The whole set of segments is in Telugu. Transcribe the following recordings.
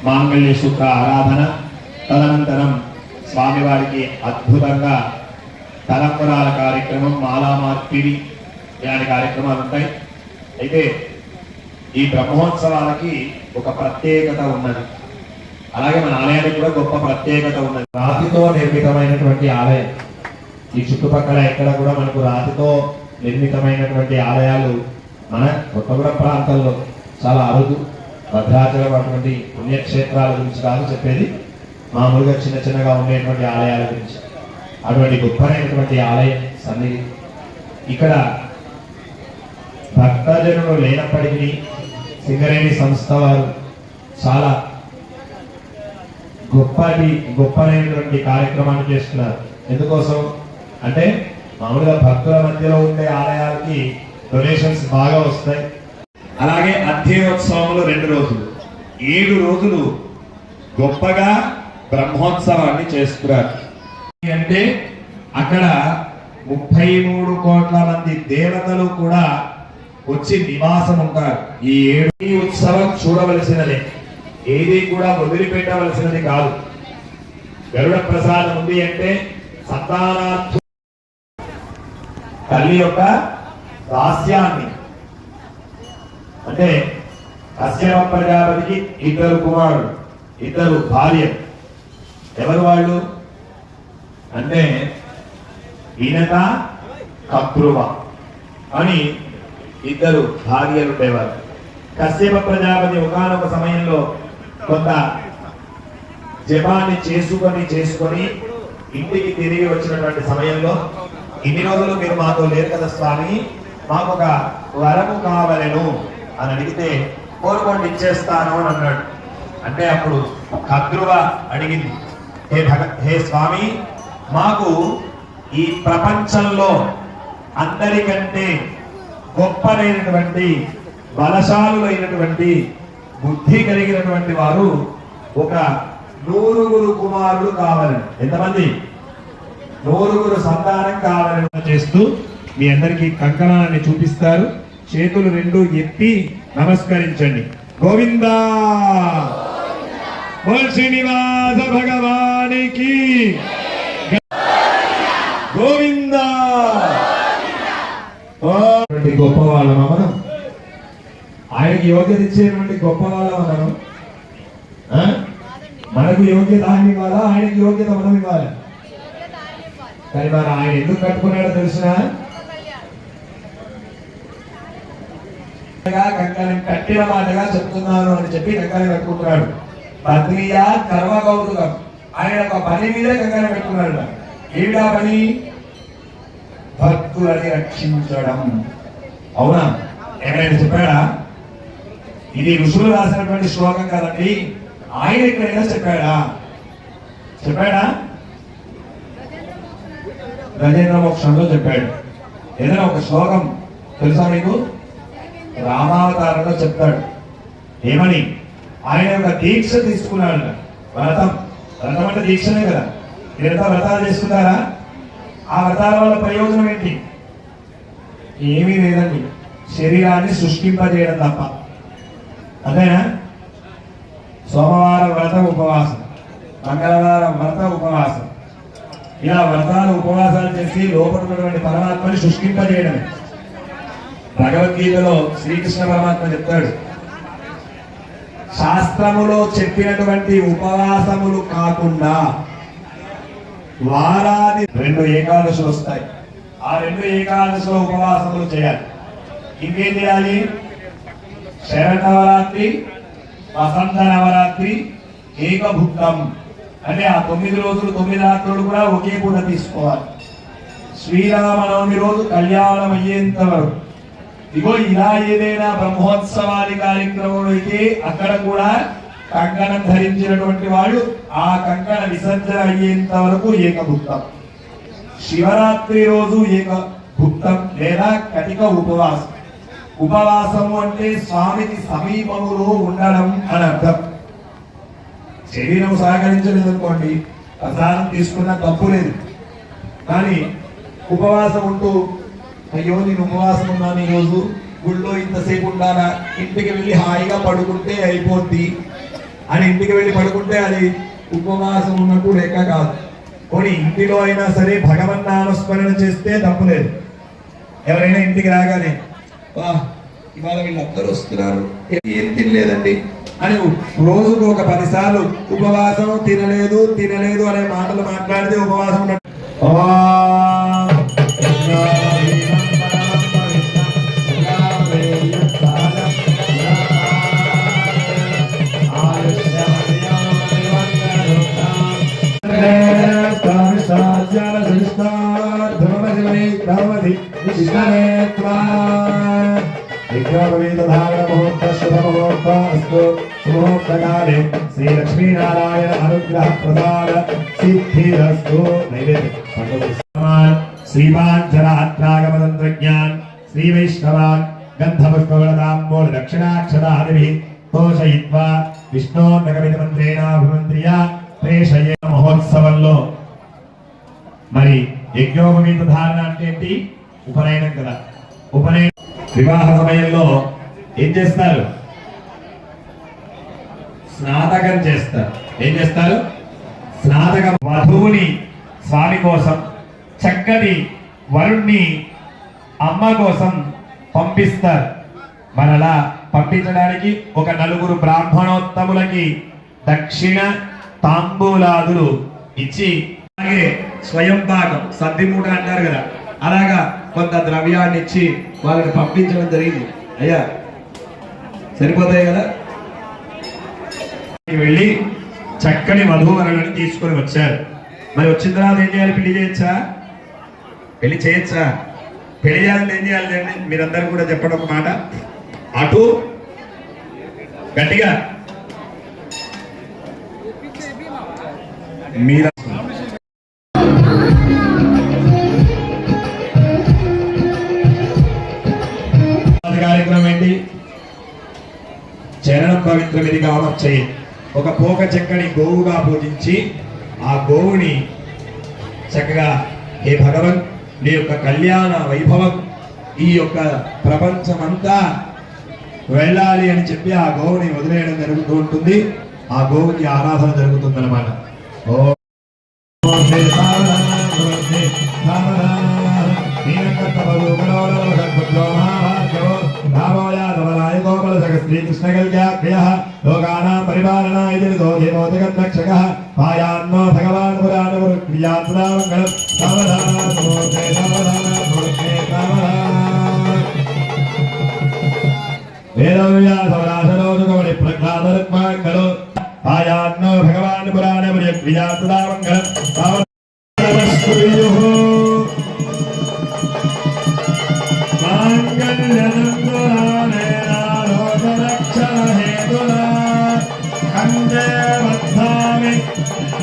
మాంగళ్య సూత్ర ఆరాధన, తదనంతరం స్వామివారికి అద్భుతంగా తలంబరాల కార్యక్రమం, మాలామార్పిడి ఇలాంటి కార్యక్రమాలు ఉంటాయి. అయితే ఈ బ్రహ్మోత్సవాలకి ఒక ప్రత్యేకత ఉన్నది. అలాగే మన ఆలయానికి కూడా గొప్ప ప్రత్యేకత ఉన్నది. రాతితో నిర్మితమైనటువంటి ఆలయం. ఈ చుట్టుపక్కల ఎక్కడ కూడా మనకు రాతితో నిర్మితమైనటువంటి ఆలయాలు మన కొత్తగూడెం ప్రాంతంలో చాలా అరుదు. భద్రాచలం అటువంటి పుణ్యక్షేత్రాల గురించి కాదు చెప్పేది, మామూలుగా చిన్న చిన్నగా ఉండేటువంటి ఆలయాల గురించి. అటువంటి గొప్పనైనటువంటి ఆలయం సన్నిధి. ఇక్కడ భక్తజనులు లేనప్పటికీ సింగరేణి సంస్థ వారు చాలా గొప్పనైనటువంటి కార్యక్రమాన్ని చేస్తున్నారు. ఎందుకోసం అంటే మామూలుగా భక్తుల మధ్యలో ఉండే ఆలయాలకి డొనేషన్స్ బాగా వస్తాయి. అలాగే అధ్యయనోత్సవంలో 2 రోజులు 7 రోజులు గొప్పగా బ్రహ్మోత్సవాన్ని చేస్తున్నారు. అంటే అక్కడ 33 కోట్ల మంది దేవతలు కూడా వచ్చి నివాసం ఉంటారు. ఈ 7 ఉత్సవం చూడవలసినదే, ఏది కూడా వదిలిపెట్టవలసినది కాదు. గరుడ ప్రసాదం ఉంది అంటే సంతానార్థ తల్లి యొక్క రహస్యాన్ని, అంటే కశ్యప ప్రజాపతికి 2 కుమారులు 2 భార్యలు. ఎవరు వాళ్ళు అంటే ఈనత కద్రువ అని 2 భార్యలు ఉండేవారు. కశ్యప ప్రజాపతి ఒకానొక సమయంలో కొంత జపాన్ని చేసుకొని ఇంటికి తిరిగి వచ్చినటువంటి సమయంలో, ఇన్ని రోజులు మీరు మాతో లేరు కదా స్వామి, మాకు ఒక వరము కావలను అని అడిగితే కోరుకోండి ఇచ్చేస్తాను అని అన్నాడు. అంటే అప్పుడు కద్రువ అడిగింది, హే స్వామి, మాకు ఈ ప్రపంచంలో అందరికంటే గొప్పనైనటువంటి బలశాలులైనటువంటి బుద్ధి కలిగినటువంటి వారు ఒక 100 కుమారులు కావాలని, ఎంతమంది 100 సంతానం కావాలని చేస్తూ మీ అందరికీ కంకణాన్ని చూపిస్తారు. చేతులు 2 ఎత్తి నమస్కరించండి. గోవిందా బోల్ శ్రీనివాస భగవానికి గోవిందా. గొప్పవాళ్ళమా మనం? ఆయనకి యోగ్యత ఇచ్చేటువంటి గొప్పవాళ్ళమా మనం? మనకు యోగ్యత ఆయన ఇవ్వాలా, ఆయనకి యోగ్యత మనం ఇవ్వాలి. కానీ మరి ఆయన ఎందుకు కట్టుకున్నాడో తెలిసిన, కంకణం కట్టిన మాటగా చెప్తున్నాను అని చెప్పి కంకణం కట్టుకుంటున్నాడు. బద్రీయ కర్మ కౌతుకం, ఆయన ఒక పని మీదే కంకణం పెట్టుకున్నాడు. ఏమిటా పని? భక్తులని రక్షించడం. అవునా? ఏమైనా చెప్పాడా? ఇది ఋషులు రాసినటువంటి శ్లోకం కాదండి. ఆయన ఎక్కడైనా చెప్పాడా? గజేంద్ర మోక్షంలో చెప్పాడు. ఏదైనా ఒక శ్లోకం తెలుసా మీకు? రామావతారంలో చెప్తాడు. ఏమని? ఆయన ఒక దీక్ష తీసుకున్నాడు. వ్రతం అంటే దీక్షనే కదా. మీరంతా వ్రతాలు చేసుకున్నారా? ఆ వ్రతాల వల్ల ప్రయోజనం ఏంటి? ఏమీ లేదండి, శరీరాన్ని సృష్టింపజేయడం తప్ప. అదేనా? సోమవారం వ్రత ఉపవాసం, మంగళవారం వ్రత ఉపవాసం, ఇలా వ్రతాలు ఉపవాసాలు చేసి లోపల ఉన్నటువంటి పరమాత్మని సృష్టింపజేయడమే. భగవద్గీతలో శ్రీకృష్ణ పరమాత్మ చెప్తాడు, శాస్త్రములో చెప్పినటువంటి ఉపవాసములు కాకుండా వారాది 2 ఏకాదశులు వస్తాయి. ఆ 2 ఏకాదశిలో ఉపవాసములు చేయాలి. ఇంకేం చేయాలి? శరన్నవరాత్రి, వసంత నవరాత్రి, ఏకభుక్తం అంటే ఆ 9 రోజులు 9 రాత్రులు కూడా ఒకే పూట తీసుకోవాలి. శ్రీరామనవమి రోజు కళ్యాణం అయ్యేంత వరకు. ఇగో ఇలా ఏదైనా బ్రహ్మోత్సవాది కార్యక్రమం అయితే అక్కడ కూడా కంకణం ధరించినటువంటి వాడు ఆ కంకణ విసర్జన అయ్యేంత వరకు ఏకభుక్తం. శివరాత్రి రోజు ఏకభుక్తం లేదా కటిక ఉపవాసం. ఉపవాసము అంటే స్వామికి సమీపములో ఉండడం అని అర్థం. శరీరం సహకరించలేదు అనుకోండి, ప్రసాదం తీసుకున్న తప్పు లేదు. కానీ ఉపవాసం ఉంటూ, అయ్యో నేను ఉపవాసం ఉన్నాను ఈరోజు, గుళ్ళో ఇంతసేపు ఉండాలా, ఇంటికి వెళ్ళి హాయిగా పడుకుంటే అయిపోద్ది అని ఇంటికి వెళ్ళి పడుకుంటే అది ఉపవాసం ఉన్నట్టు లెక్క కాదు. కొన్ని ఇంటిలో అయినా సరే భగవన్ నామస్మరణ చేస్తే తప్పులేదు. ఎవరైనా ఇంటికి రాగానే ఇవాళ వీళ్ళందరూ వస్తున్నారు ఏం తినలేదండి అని రోజుకు ఒక 10 సార్లు ఉపవాసం తినలేదు అనే మాటలు మాట్లాడితే ఉపవాసం ఉన్నట్టు. శ్రీ లక్ష్మీనారాయణ అనుగ్రహ ప్రసాద సిద్ధిరస్తు. శ్రీమాంచరాత్రాగమతంత్రజ్ఞాన్ శ్రీ వైష్ణవాన్ గంధపుష్పవళతాంబూల దక్షిణాక్షరాదిభిః తోషయిత్వా విష్ణోన్నగమిత మంత్రేణాభిమంత్ర్య ప్రేషయే. మహోత్సవంలో మరి యజ్ఞోపవీత ధారణ అంటే ఏంటి? ఉపనయనం కదా. ఉపనయన వివాహ సమయంలో ఏం చేస్తారు? స్నాతకం చేస్తారు. ఏం చేస్తారు? స్నాతకం. వధువుని స్వామి కోసం, చక్కని వరుణ్ణి అమ్మ కోసం పంపిస్తారు. మనలా పంపించడానికి ఒక 4 బ్రాహ్మణోత్తములకి దక్షిణ తాంబూలాదులు ఇచ్చి, అలాగే స్వయం పాకం సద్దిమూట అంటారు కదా, అలాగా కొంత ద్రవ్యాన్ని ఇచ్చి వాళ్ళని పంపించడం జరిగింది. అయ్యా సరిపోతాయి కదా. వెళ్ళి చక్కని వధూవరులను తీసుకొని వచ్చారు. మరి వచ్చిన తర్వాత ఏం చేయాలి? పెళ్లి చేయొచ్చా? పెళ్లి చేయొచ్చా? పెళ్లి చేయాలంటే ఏం చేయాలి? మీరందరూ కూడా చెప్పడం ఒక మాట. అటు గట్టిగా మీరు కార్యక్రమం ఏంటి? చరణం పవిత్రమిది కావచ్చాయి. ఒక పోక చెక్కని గోవుగా పూజించి ఆ గోవుని చక్కగా ఏ భగవన్ నీ యొక్క కళ్యాణ వైభవం ఈ యొక్క ప్రపంచమంతా వెళ్ళాలి అని చెప్పి ఆ గోవుని వదిలేయడం జరుగుతూ ఉంటుంది. ఆ గోవుకి ఆరాధన జరుగుతుంది అన్నమాట. లోకానాం పరిపాలనాయ జనితో దేవో జగద్రక్షకః పాయాన్నో భగవాన్ పురాణపురుక్రియాత్రామంగళం సావధానమూర్తే సావధానమూర్తే సావధాన వేదవ్యాసవరాసరోజుగమణి ప్రహ్లాదరుక్మాంగళో పాయాన్నో భగవాన్ పురాణపురుక్రియాత్రామంగళం సావధానమస్కుర్యుః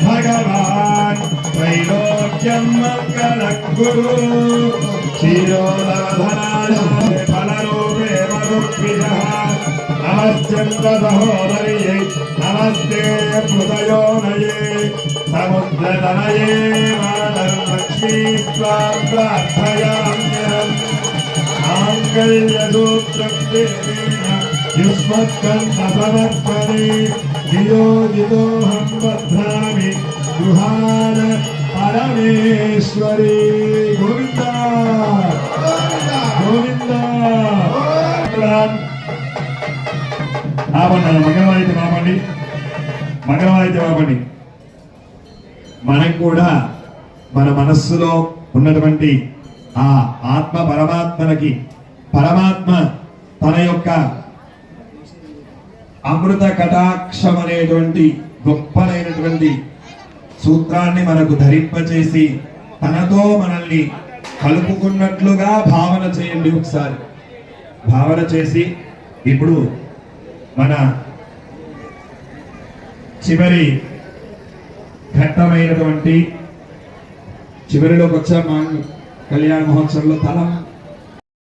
భగవాన్ త్రైలోక్యం మంగళగురు క్షీరోదవధనాయ ఫలరూపే మధుప్రియః నమశ్చంద్ర సహోదర్యై నమస్తే హృదయోనయే సముద్రతనయే మాతర్లక్ష్మీ త్వాం ప్రార్థయామ్యహం మాంగళ్యసూత్రం దేవేన యుష్మత్కంఠసమర్పణే నియోజితోహం బధ్నామి గృహాన పరమేశ్వరీ. గోవింద గోవింద. మంగళవాయిద్యం ఆపండి, మంగళవాయిద్యం ఆపండి. మనం కూడా మన మనస్సులో ఉన్నటువంటి ఆ ఆత్మ పరమాత్మలకి, పరమాత్మ తన యొక్క అమృత కటాక్షం అనేటువంటి గొప్పనైనటువంటి సూత్రాన్ని మనకు ధరింపచేసి తనతో మనల్ని కలుపుకున్నట్లుగా భావన చేయండి. ఒకసారి భావన చేసి ఇప్పుడు మన చివరి ఘట్టమైనటువంటి చివరిలోకి వచ్చాం. కళ్యాణ మహోత్సవంలో తలం